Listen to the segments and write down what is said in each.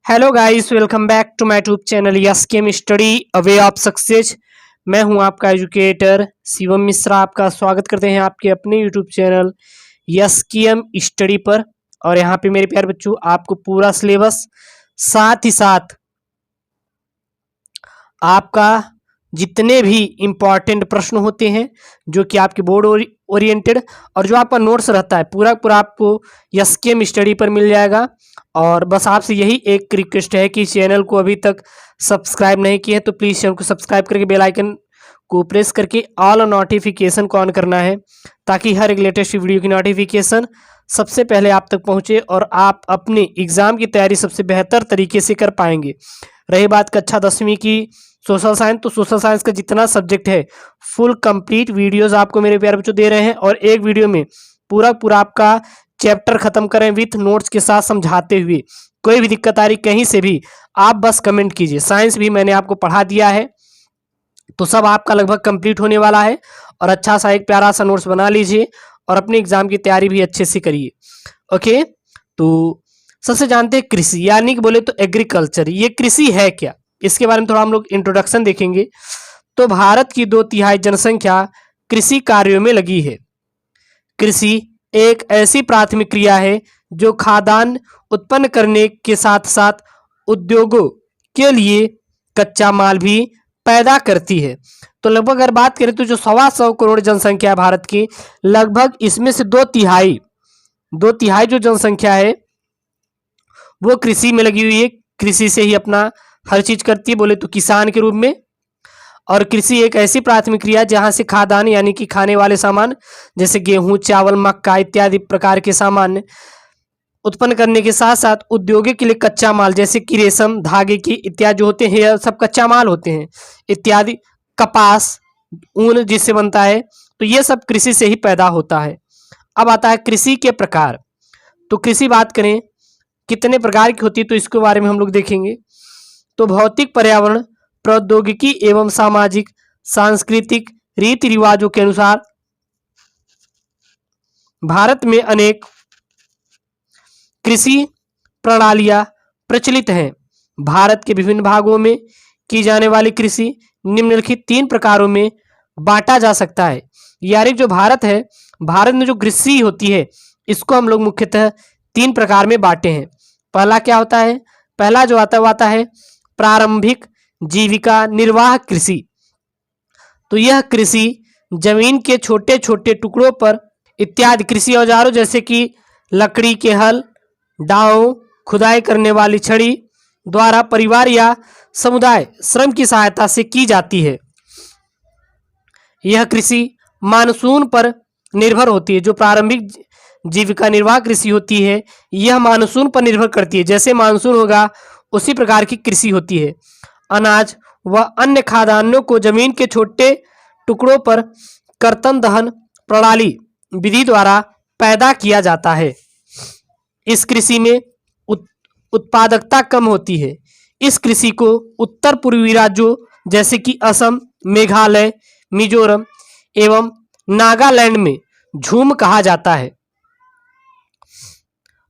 Hello guys, welcome back to my YouTube channel yes came study a way of success. मैं हूं आपका educator Shivam Mishra. आपका स्वागत करते हैं आपके अपने YouTube channel yes came study पर। और यहाँ पे मेरे प्यारे बच्चों, आपको पूरा सिलेबस साथ ही साथ आपका जितने भी इम्पॉर्टेंट प्रश्न होते हैं जो कि आपके बोर्ड ओरिएंटेड और जो आपका नोट्स रहता है पूरा पूरा आपको यस केम स्टडी पर मिल जाएगा। और बस आपसे यही एक रिक्वेस्ट है कि चैनल को अभी तक सब्सक्राइब नहीं किया है तो प्लीज़ चैनल को सब्सक्राइब करके बेल आइकन को प्रेस करके ऑल नोटिफिकेशन को ऑन करना है, ताकि हर एक लेटेस्ट वीडियो की नोटिफिकेशन सबसे पहले आप तक पहुंचे और आप अपने एग्ज़ाम की तैयारी सबसे बेहतर तरीके से कर पाएंगे। रही बात कक्षा 10वीं की सोशल साइंस, तो सोशल साइंस का जितना सब्जेक्ट है फुल कंप्लीट वीडियोस आपको मेरे प्यारे बच्चों दे रहे हैं और एक वीडियो में पूरा पूरा आपका चैप्टर खत्म करें विथ नोट्स के साथ समझाते हुए। कोई भी दिक्कत आ रही कहीं से भी आप बस कमेंट कीजिए। साइंस भी मैंने आपको पढ़ा दिया है, तो सब आपका लगभग कंप्लीट होने वाला है। और अच्छा सा एक प्यारा सा नोट्स बना लीजिए और अपने एग्जाम की तैयारी भी अच्छे से करिए। ओके, तो सबसे जानते हैं कृषि, यानी कि बोले तो एग्रीकल्चर। ये कृषि है क्या, इसके बारे में थोड़ा हम लोग इंट्रोडक्शन देखेंगे। तो भारत की 2/3 जनसंख्या कृषि कार्यों में लगी है। कृषि एक ऐसी प्राथमिक क्रिया है जो खाद्यान्न उत्पन्न करने के साथ साथ उद्योगों के लिए कच्चा माल भी पैदा करती है। तो लगभग अगर बात करें तो जो 125 करोड़ जनसंख्या है भारत की, लगभग इसमें से 2/3 जो जनसंख्या है वो कृषि में लगी हुई है। कृषि से ही अपना हर चीज करती है, बोले तो किसान के रूप में। और कृषि एक ऐसी प्राथमिक क्रिया जहां से खाद्यान्न यानी कि खाने वाले सामान जैसे गेहूं, चावल, मक्का इत्यादि प्रकार के सामान उत्पन्न करने के साथ साथ उद्योगों के लिए कच्चा माल जैसे कि रेशम, धागे की इत्यादि जो होते हैं यह सब कच्चा माल होते हैं इत्यादि। कपास, ऊन जिससे बनता है, तो ये सब कृषि से ही पैदा होता है। अब आता है कृषि के प्रकार। तो कृषि बात करें कितने प्रकार की होती है तो इसके बारे में हम लोग देखेंगे। तो भौतिक, पर्यावरण, प्रौद्योगिकी एवं सामाजिक सांस्कृतिक रीति रिवाजों के अनुसार भारत में अनेक कृषि प्रणालियां प्रचलित हैं। भारत के विभिन्न भागों में की जाने वाली कृषि निम्नलिखित 3 प्रकारों में बांटा जा सकता है। यानी जो भारत है, भारत में जो कृषि होती है इसको हम लोग मुख्यतः 3 प्रकार में बांटे हैं। पहला क्या होता है, पहला जो आता है प्रारंभिक जीविका निर्वाह कृषि। तो यह कृषि जमीन के छोटे छोटे टुकड़ों पर इत्यादि कृषि औजारों जैसे कि लकड़ी के हल, दांव, खुदाई करने वाली छड़ी द्वारा परिवार या समुदाय श्रम की सहायता से की जाती है। यह कृषि मानसून पर निर्भर होती है। जो प्रारंभिक जीविका निर्वाह कृषि होती है यह मानसून पर निर्भर करती है, जैसे मानसून होगा उसी प्रकार की कृषि होती है। अनाज व अन्य खाद्यान्नों को जमीन के छोटे टुकड़ों पर कर्तन दहन प्रणाली विधि द्वारा पैदा किया जाता है। इस कृषि में उत्पादकता कम होती है। इस कृषि को उत्तर पूर्वी राज्यों जैसे कि असम, मेघालय, मिजोरम एवं नागालैंड में झूम कहा जाता है।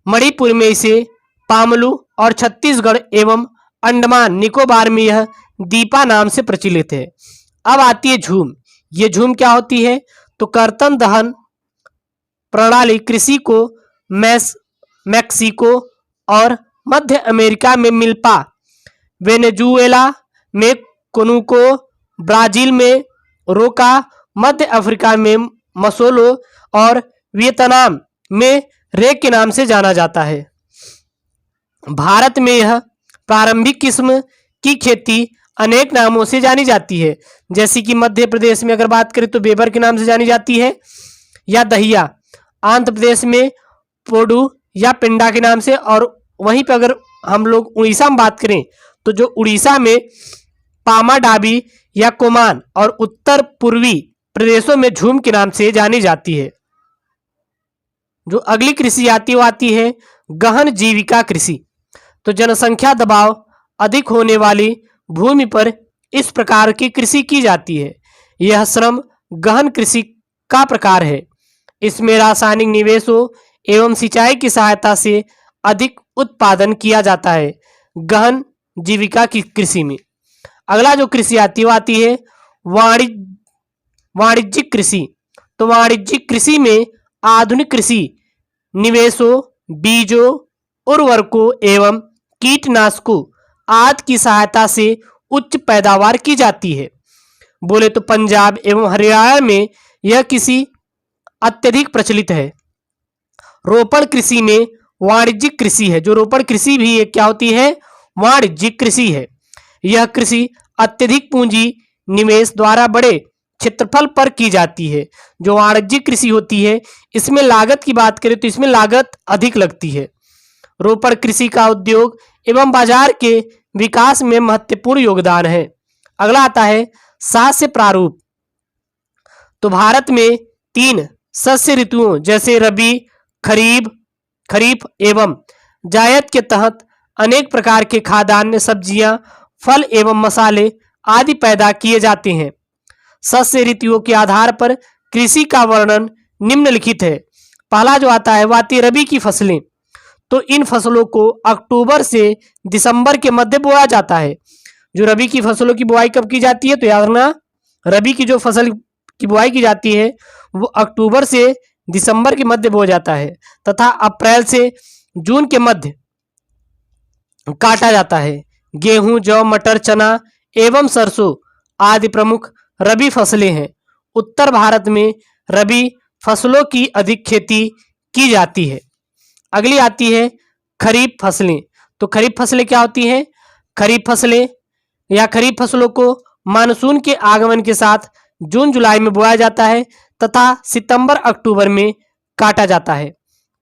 मणिपुर में इसे पामलू और छत्तीसगढ़ एवं अंडमान निकोबार में यह दीपा नाम से प्रचलित है। अब आती है झूम। ये झूम क्या होती है, तो कर्तन दहन प्रणाली कृषि को मैक्सिको और मध्य अमेरिका में मिल्पा, वेनेजुएला में कोनुको, ब्राजील में रोका, मध्य अफ्रीका में मसोलो और वियतनाम में रेक के नाम से जाना जाता है। भारत में यह प्रारंभिक किस्म की खेती अनेक नामों से जानी जाती है, जैसे कि मध्य प्रदेश में अगर बात करें तो बेबर के नाम से जानी जाती है या दहिया, आंध्र प्रदेश में पोडू या पिंडा के नाम से, और वहीं पर अगर हम लोग उड़ीसा में बात करें तो जो उड़ीसा में पामाडाबी या कोमान और उत्तर पूर्वी प्रदेशों में झूम के नाम से जानी जाती है। जो अगली कृषि आती है वो आती है गहन जीविका कृषि। तो जनसंख्या दबाव अधिक होने वाली भूमि पर इस प्रकार की कृषि की जाती है। यह श्रम गहन कृषि का प्रकार है। इसमें रासायनिक निवेशों एवं सिंचाई की सहायता से अधिक उत्पादन किया जाता है। गहन जीविका की कृषि में। अगला जो कृषि आती है वो आती है वाणिज्यिक कृषि। तो वाणिज्यिक कृषि में आधुनिक कृषि निवेशों, बीजों, उर्वरकों एवं कीटनाशकों आदि की सहायता से उच्च पैदावार की जाती है। बोले तो पंजाब एवं हरियाणा में यह कृषि अत्यधिक प्रचलित है। रोपण कृषि में वाणिज्यिक कृषि है। जो रोपण कृषि भी है क्या होती है? वाणिज्यिक कृषि है। यह कृषि अत्यधिक पूंजी निवेश द्वारा बड़े क्षेत्रफल पर की जाती है। जो वाणिज्यिक कृषि होती है इसमें लागत की बात करें तो इसमें लागत अधिक लगती है। रोपण कृषि का उद्योग एवं बाजार के विकास में महत्वपूर्ण योगदान है। अगला आता है शस्य प्रारूप। तो भारत में 3 शस्य ऋतुओं जैसे रबी, खरीफ एवं जायद के तहत अनेक प्रकार के खाद्यान्न, सब्जियां, फल एवं मसाले आदि पैदा किए जाते हैं। शस्य ऋतुओं के आधार पर कृषि का वर्णन निम्नलिखित है। पहला जो आता है वो आती है रबी की फसलें। तो इन फसलों को अक्टूबर से दिसंबर के मध्य बोया जाता है। जो रबी की फसलों की बुआई कब की जाती है? तो याद रखना, रबी की जो फसल की बुआई की जाती है वो अक्टूबर से दिसंबर के मध्य बोया जाता है तथा अप्रैल से जून के मध्य काटा जाता है। गेहूं, जौ, मटर, चना एवं सरसों आदि प्रमुख रबी फसलें हैं। उत्तर भारत में रबी फसलों की अधिक खेती की जाती है। अगली आती है खरीफ फसलें। तो खरीफ फसलें क्या होती हैं? खरीफ फसलें या खरीफ फसलों को मानसून के आगमन के साथ जून जुलाई में बोया जाता है तथा सितंबर अक्टूबर में काटा जाता है।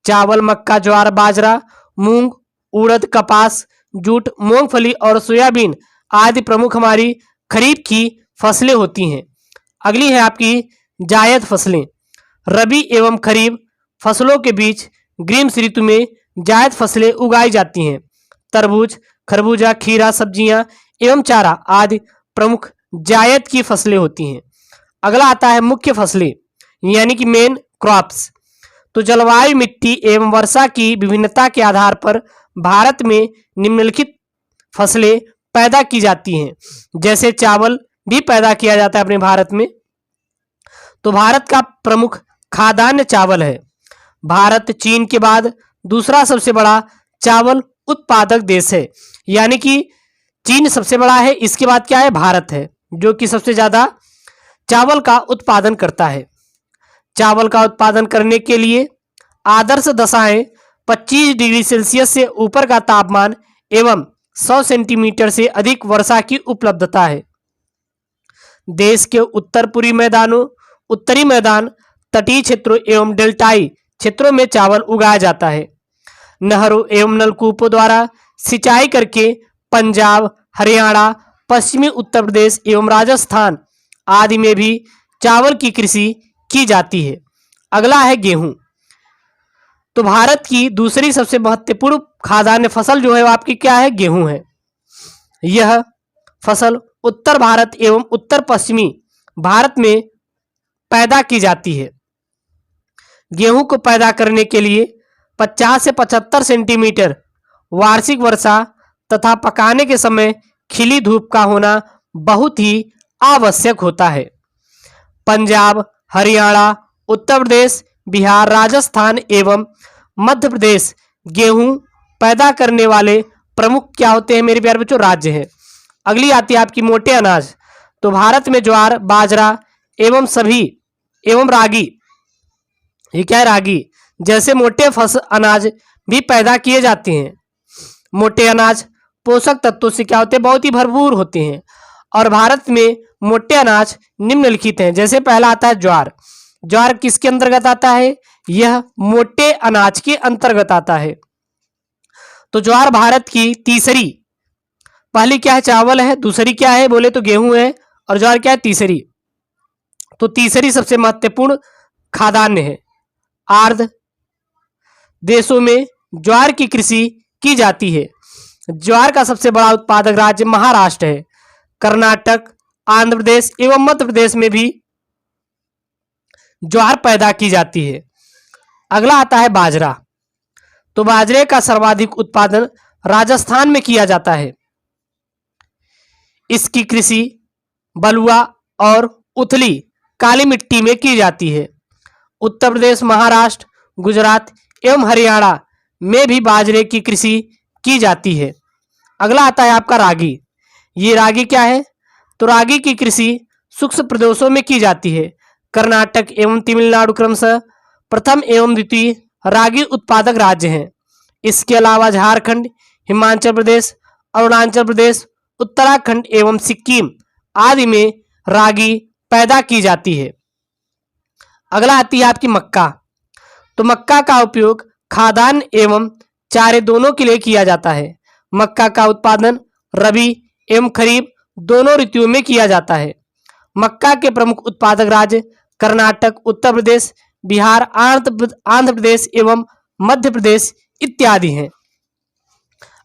चावल, मक्का, ज्वार, बाजरा, मूंग, उड़द, कपास, जूट, मूंगफली और सोयाबीन आदि प्रमुख हमारी खरीफ की फसलें होती हैं। अगली है आपकी जायद फसलें। रबी एवं खरीफ फसलों के बीच ग्रीष्म ऋतु में जायद फसलें उगाई जाती हैं। तरबूज, खरबूजा, खीरा, सब्जियां एवं चारा आदि प्रमुख जायद की फसलें होती हैं। अगला आता है मुख्य फसलें यानी कि मेन क्रॉप्स। तो जलवायु, मिट्टी एवं वर्षा की विभिन्नता के आधार पर भारत में निम्नलिखित फसलें पैदा की जाती हैं। जैसे चावल भी पैदा किया जाता है अपने भारत में। तो भारत का प्रमुख खाद्यान्न चावल है। भारत चीन के बाद दूसरा सबसे बड़ा चावल उत्पादक देश है। यानी कि चीन सबसे बड़ा है, इसके बाद क्या है? भारत है जो कि सबसे ज्यादा चावल का उत्पादन करता है। चावल का उत्पादन करने के लिए आदर्श दशाएं 25 डिग्री सेल्सियस से ऊपर का तापमान एवं 100 सेंटीमीटर से अधिक वर्षा की उपलब्धता है। देश के उत्तरी मैदान, तटीय क्षेत्रों एवं डेल्टाई क्षेत्रों में चावल उगाया जाता है। नहरों एवं नलकूपों द्वारा सिंचाई करके पंजाब, हरियाणा, पश्चिमी उत्तर प्रदेश एवं राजस्थान आदि में भी चावल की कृषि की जाती है। अगला है गेहूं। तो भारत की दूसरी सबसे महत्वपूर्ण खाद्यान्न फसल जो है वो आपकी क्या है? गेहूं है। यह फसल उत्तर भारत एवं उत्तर पश्चिमी भारत में पैदा की जाती है। गेहूं को पैदा करने के लिए 50 से 75 सेंटीमीटर वार्षिक वर्षा तथा पकाने के समय खिली धूप का होना बहुत ही आवश्यक होता है। पंजाब, हरियाणा, उत्तर प्रदेश, बिहार, राजस्थान एवं मध्य प्रदेश गेहूं पैदा करने वाले प्रमुख क्या होते हैं मेरे प्यारे बच्चों? राज्य हैं। अगली आती है आपकी मोटे अनाज। तो भारत में ज्वार, बाजरा एवं रागी, ये क्या है? रागी जैसे मोटे अनाज भी पैदा किए जाते हैं। मोटे अनाज पोषक तत्वों से क्या होते हैं? बहुत ही भरपूर होते हैं। और भारत में मोटे अनाज निम्नलिखित हैं। जैसे पहला आता है ज्वार। ज्वार किसके अंतर्गत आता है? यह मोटे अनाज के अंतर्गत आता है। तो ज्वार भारत की तीसरी, पहली क्या है? चावल है। दूसरी क्या है बोले तो गेहूं है। और ज्वार क्या है? तीसरी। तो तीसरी सबसे महत्वपूर्ण खाद्यान्न है। आर्द्र देशों में ज्वार की कृषि की जाती है। ज्वार का सबसे बड़ा उत्पादक राज्य महाराष्ट्र है। कर्नाटक, आंध्र प्रदेश एवं मध्य प्रदेश में भी ज्वार पैदा की जाती है। अगला आता है बाजरा। तो बाजरे का सर्वाधिक उत्पादन राजस्थान में किया जाता है। इसकी कृषि बलुआ और उथली काली मिट्टी में की जाती है। उत्तर प्रदेश, महाराष्ट्र, गुजरात एवं हरियाणा में भी बाजरे की कृषि की जाती है। अगला आता है आपका रागी। ये रागी क्या है? तो रागी की कृषि शुष्क प्रदेशों में की जाती है। कर्नाटक एवं तमिलनाडु क्रमशः प्रथम एवं द्वितीय रागी उत्पादक राज्य हैं। इसके अलावा झारखंड, हिमाचल प्रदेश, अरुणाचल प्रदेश, उत्तराखंड एवं सिक्किम आदि में रागी पैदा की जाती है। अगला आती है आपकी मक्का। तो मक्का का उपयोग खाद्यान्न एवं चारे दोनों के लिए किया जाता है। मक्का का उत्पादन रबी एवं खरीफ दोनों ऋतुओं में किया जाता है। मक्का के प्रमुख उत्पादक राज्य कर्नाटक, उत्तर प्रदेश, बिहार, आंध्र प्रदेश एवं मध्य प्रदेश इत्यादि हैं।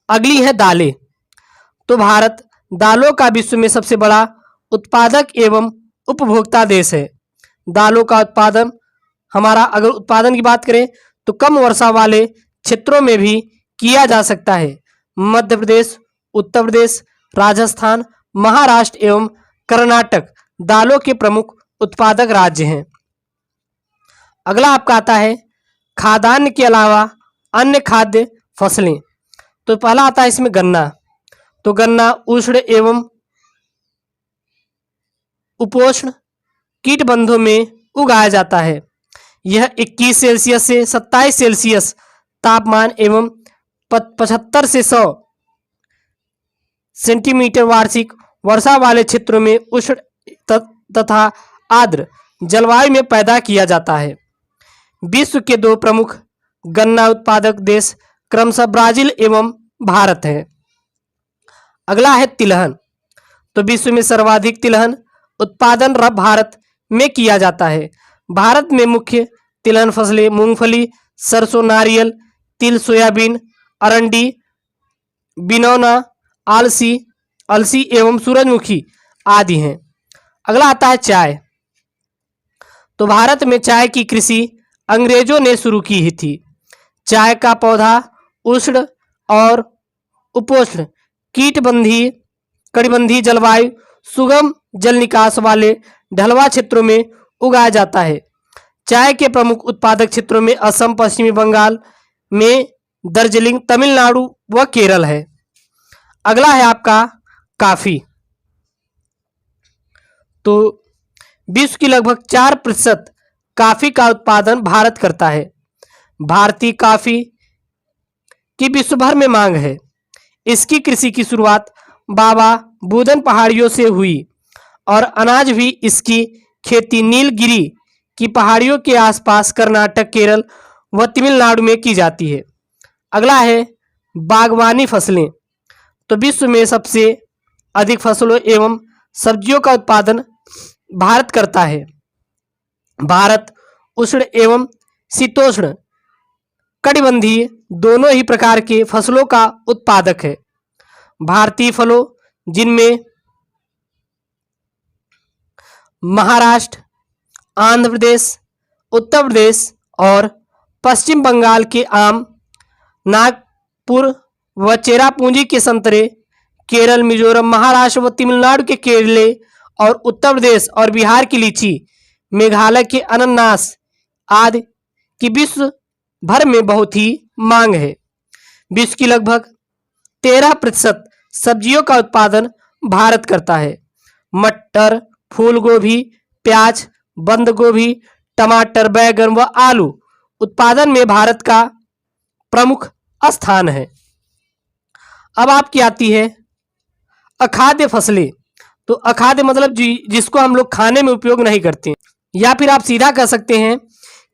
अगली है दालें। तो भारत दालों का विश्व में सबसे बड़ा उत्पादक एवं उपभोक्ता देश है। दालों का उत्पादन हमारा, अगर उत्पादन की बात करें तो कम वर्षा वाले क्षेत्रों में भी किया जा सकता है। मध्य प्रदेश, उत्तर प्रदेश, राजस्थान, महाराष्ट्र एवं कर्नाटक दालों के प्रमुख उत्पादक राज्य हैं। अगला आपका आता है खाद्यान्न के अलावा अन्य खाद्य फसलें। तो पहला आता है इसमें गन्ना। तो गन्ना उष्ण एवं उपोष्ण कीटबंधों में उगाया जाता है। यह 21 सेल्सियस से 27 सेल्सियस तापमान एवं 75 से 100 सेंटीमीटर वार्षिक वर्षा वाले क्षेत्रों में उष्ण तथा आर्द्र जलवायु में पैदा किया जाता है। विश्व के दो प्रमुख गन्ना उत्पादक देश क्रमशः ब्राजील एवं भारत हैं। अगला है तिलहन। तो विश्व में सर्वाधिक तिलहन उत्पादन भारत में किया जाता है। भारत में मुख्य तिलहन फसलें मूंगफली, सरसों, नारियल, तिल, सोयाबीन, अरंडी, बिनौना, अलसी एवं सूरजमुखी आदि हैं। अगला आता है चाय। तो भारत में चाय की कृषि अंग्रेजों ने शुरू की ही थी। चाय का पौधा उष्ण और उपोष्ण कटिबंधीय जलवायु, सुगम जल निकास वाले ढलवा क्षेत्रों में उगाया जाता है। चाय के प्रमुख उत्पादक क्षेत्रों में असम, पश्चिमी बंगाल में दार्जिलिंग, तमिलनाडु व केरल है। अगला है आपका काफी। तो विश्व की लगभग 4% काफी का उत्पादन भारत करता है। भारतीय काफी की विश्व भर में मांग है। इसकी कृषि की शुरुआत बाबा बुदन पहाड़ियों से हुई और अनाज भी इसकी खेती नीलगिरी की पहाड़ियों के आसपास कर्नाटक, केरल व तमिलनाडु में की जाती है। अगला है बागवानी फसलें। तो विश्व में सबसे अधिक फसलों एवं सब्जियों का उत्पादन भारत करता है। भारत उष्ण एवं शीतोष्ण कटिबंधीय दोनों ही प्रकार के फसलों का उत्पादक है। भारतीय फलों जिनमें महाराष्ट्र, आंध्र प्रदेश, उत्तर प्रदेश और पश्चिम बंगाल के आम, नागपुर व चेरापूंजी के संतरे, केरल, मिजोरम, महाराष्ट्र व तमिलनाडु के केले और उत्तर प्रदेश और बिहार की लीची, मेघालय के अनानास आदि की विश्व भर में बहुत ही मांग है। विश्व की लगभग 13% सब्जियों का उत्पादन भारत करता है। मटर, फूल गोभी, प्याज, बंद गोभी, टमाटर, बैगन व आलू उत्पादन में भारत का प्रमुख स्थान है। अब आपकी आती है अखाद्य फसलें। तो अखाद्य मतलब जिसको हम लोग खाने में उपयोग नहीं करते, या फिर आप सीधा कह सकते हैं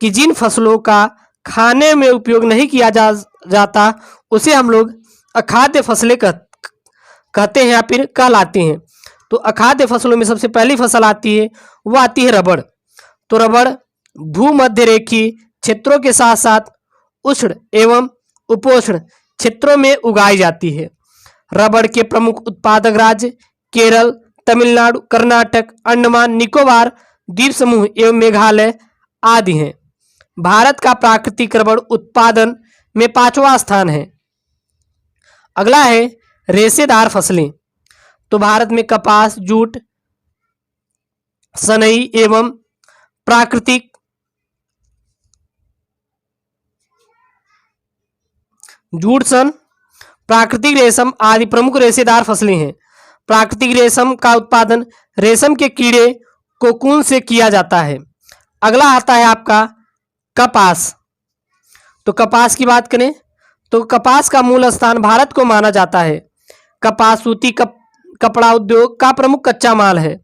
कि जिन फसलों का खाने में उपयोग नहीं किया जाता उसे हम लोग अखाद्य फसलें कहते हैं या फिर कहलाते हैं। तो अखाद्य फसलों में सबसे पहली फसल आती है, वो आती है रबड़। तो रबड़ भूमध्य रेखीय क्षेत्रों के साथ साथ उष्ण एवं उपोष्ण क्षेत्रों में उगाई जाती है। रबड़ के प्रमुख उत्पादक राज्य केरल, तमिलनाडु, कर्नाटक, अंडमान निकोबार द्वीप समूह एवं मेघालय आदि हैं। भारत का प्राकृतिक रबड़ उत्पादन में 5वां स्थान है। अगला है रेशेदार फसलें। तो भारत में कपास, जूट, सनई एवं प्राकृतिक जूट, सन, प्राकृतिक रेशम आदि प्रमुख रेशेदार फसलें हैं। प्राकृतिक रेशम का उत्पादन रेशम के कीड़े कोकून से किया जाता है। अगला आता है आपका कपास। तो कपास की बात करें तो कपास का मूल स्थान भारत को माना जाता है। कपास सूती कपड़ा उद्योग का प्रमुख कच्चा माल है।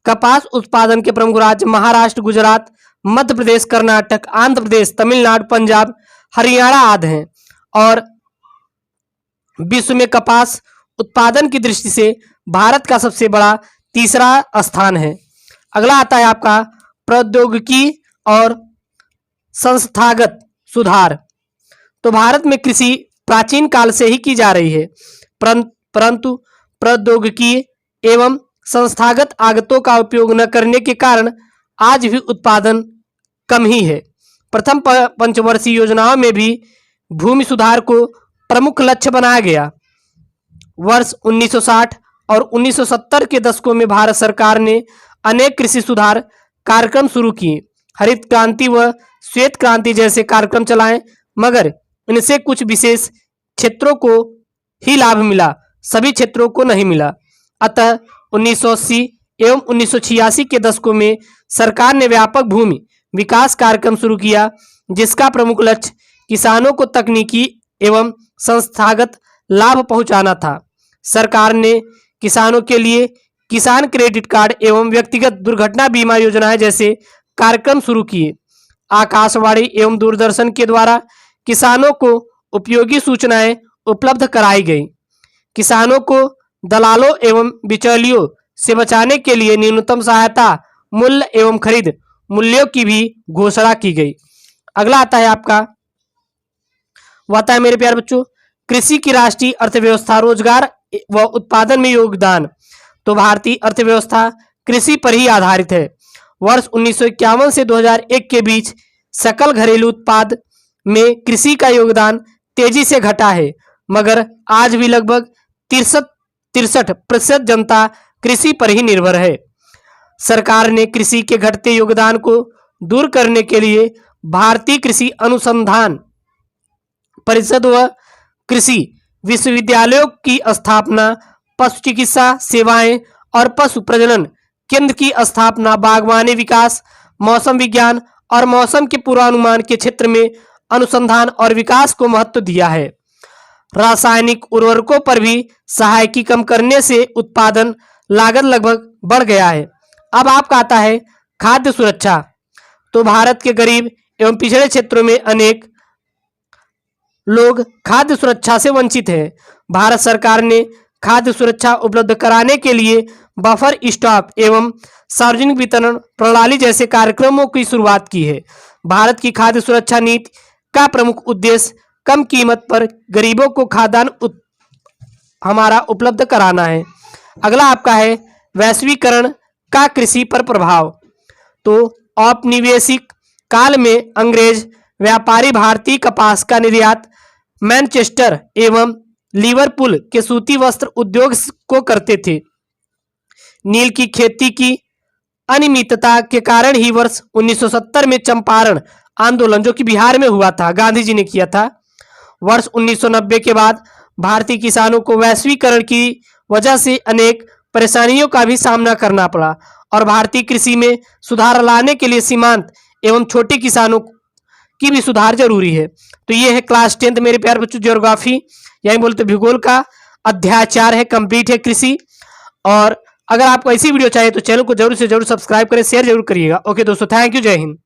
कपास उत्पादन के प्रमुख राज्य महाराष्ट्र, गुजरात, मध्य प्रदेश, कर्नाटक, आंध्र प्रदेश, तमिलनाडु, पंजाब, हरियाणा आदि हैं। और विश्व में कपास उत्पादन की दृष्टि से भारत का सबसे बड़ा तीसरा स्थान है। अगला आता है आपका प्रौद्योगिकी और संस्थागत सुधार। तो भारत में कृषि प्राचीन काल से ही की जा रही है, परंतु प्रौद्योगिकी एवं संस्थागत आगतों का उपयोग न करने के कारण आज भी उत्पादन कम ही है। प्रथम पंचवर्षीय योजनाओं में भी भूमि सुधार को प्रमुख लक्ष्य बनाया गया। वर्ष 1960 और 1970 के दशकों में भारत सरकार ने अनेक कृषि सुधार कार्यक्रम शुरू किए। हरित क्रांति व श्वेत क्रांति जैसे कार्यक्रम चलाए, मगर इनसे कुछ विशेष क्षेत्रों को ही लाभ मिला, सभी क्षेत्रों को नहीं मिला। अतः 1980 एवं 1986 के दशकों में सरकार ने व्यापक भूमि विकास कार्यक्रम शुरू किया, जिसका प्रमुख लक्ष्य किसानों को तकनीकी एवं संस्थागत लाभ पहुंचाना था। सरकार ने किसानों के लिए किसान क्रेडिट कार्ड एवं व्यक्तिगत दुर्घटना बीमा योजनाएं जैसे कार्यक्रम शुरू किए। आकाशवाणी एवं दूरदर्शन के द्वारा किसानों को उपयोगी सूचनाएं उपलब्ध कराई गई। किसानों को दलालों एवं बिचौलियों से बचाने के लिए न्यूनतम सहायता मूल्य एवं खरीद मूल्यों की भी घोषणा की गई। अगला आता है आपका, वो आता है मेरे प्यारे बच्चों, कृषि की राष्ट्रीय अर्थव्यवस्था, रोजगार व उत्पादन में योगदान। तो भारतीय अर्थव्यवस्था कृषि पर ही आधारित है। वर्ष 1951 से 2001 के बीच सकल घरेलू उत्पाद में कृषि का योगदान तेजी से घटा है, मगर आज भी लगभग 63% जनता कृषि पर ही निर्भर है। सरकार ने कृषि के घटते योगदान को दूर करने के लिए भारतीय कृषि अनुसंधान परिषद व कृषि विश्वविद्यालयों की स्थापना, पशु चिकित्सा सेवाएं और पशु प्रजनन केंद्र की स्थापना, बागवानी विकास, मौसम विज्ञान और मौसम के पूर्वानुमान के क्षेत्र में अनुसंधान और विकास को महत्व दिया है। रासायनिक उर्वरकों पर भी सहायकी कम करने से उत्पादन लागत लगभग बढ़ गया है। अब आपका आता है खाद्य सुरक्षा। तो भारत के गरीब एवं पिछड़े क्षेत्रों में अनेक लोग खाद्य सुरक्षा से वंचित हैं। भारत सरकार ने खाद्य सुरक्षा उपलब्ध कराने के लिए बफर स्टॉक एवं सार्वजनिक वितरण प्रणाली जैसे कार्यक्रमों की शुरुआत की है। भारत की खाद्य सुरक्षा नीति का प्रमुख उद्देश्य कम कीमत पर गरीबों को खाद्यान्न हमारा उपलब्ध कराना है। अगला आपका है वैश्वीकरण का कृषि पर प्रभाव। तो औपनिवेशिक काल में अंग्रेज व्यापारी भारतीय कपास का निर्यात मैनचेस्टर एवं लिवरपूल के सूती वस्त्र उद्योग को करते थे। नील की खेती की अनियमितता के कारण ही वर्ष 1970 में चंपारण आंदोलन, जो कि बिहार में हुआ था, गांधी जी ने किया था। वर्ष 1990 के बाद भारतीय किसानों को वैश्वीकरण की वजह से अनेक परेशानियों का भी सामना करना पड़ा और भारतीय कृषि में सुधार लाने के लिए सीमांत एवं छोटे किसानों की भी सुधार जरूरी है। तो ये है क्लास 10 मेरे प्यारे बच्चों, ज्योग्राफी यानी बोलते भूगोल का अध्याय 4 है, कंप्लीट है कृषि। और अगर आपको ऐसी वीडियो चाहिए तो चैनल को जरूर से जरूर सब्सक्राइब करें, शेयर जरूर करिएगा। ओके दोस्तों, थैंक यू, जय हिंद।